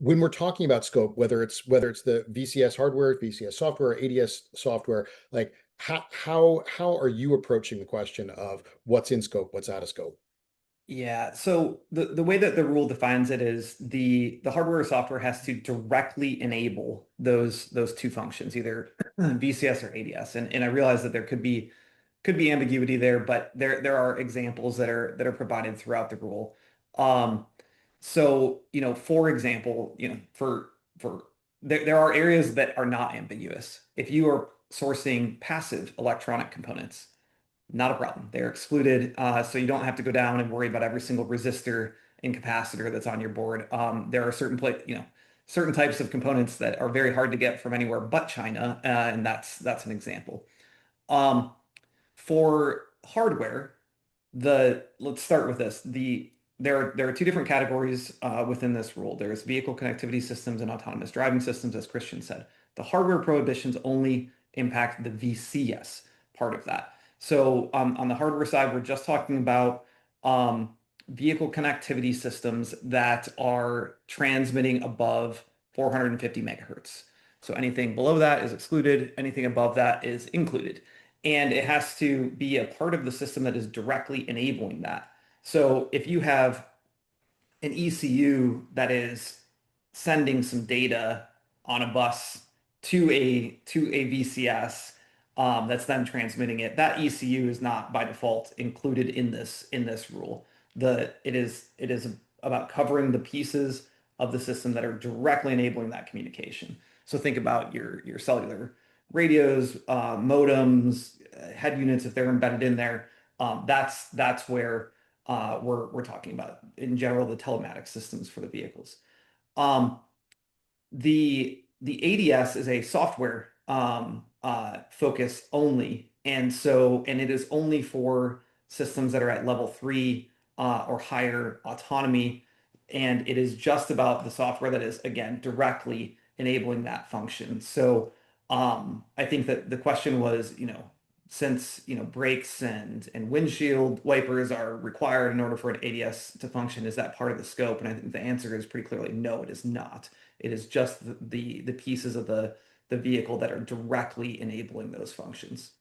when we're talking about scope, whether it's the VCS hardware, VCS software, ADS software, like how are you approaching the question of what's in scope, what's out of scope? Yeah, so the way that the rule defines it is the hardware or software has to directly enable those two functions, either VCS or ADS. And I realize that there could be ambiguity there, but there are examples that are provided throughout the rule. Um, for example, for there are areas that are not ambiguous. If you are sourcing passive electronic components, not a problem. They're excluded, so you don't have to go down and worry about every single resistor and capacitor that's on your board. There are certain types of components that are very hard to get from anywhere but China, and that's an example. Um, for hardware, let's start with this. There are two different categories within this rule. There's vehicle connectivity systems and autonomous driving systems, as Christian said. The hardware prohibitions only impact the VCS part of that. So on the hardware side, we're just talking about vehicle connectivity systems that are transmitting above 450 megahertz. So anything below that is excluded, anything above that is included. And it has to be a part of the system that is directly enabling that. So if you have an ECU that is sending some data on a bus to a VCS that's then transmitting it, that ECU is not by default included in this rule. It is about covering the pieces of the system that are directly enabling that communication. So think about your cellular radios, modems, head units if they're embedded in there. That's where we're talking about in general the telematics systems for the vehicles. Um, the ADS is a software focus only, and it is only for systems that are at level 3 or higher autonomy, and it is just about the software that is again directly enabling that function. So I think that the question was, since brakes and windshield wipers are required in order for an ADS to function, is that part of the scope? And I think the answer is pretty clearly no, it is not. It is just the pieces of the vehicle that are directly enabling those functions.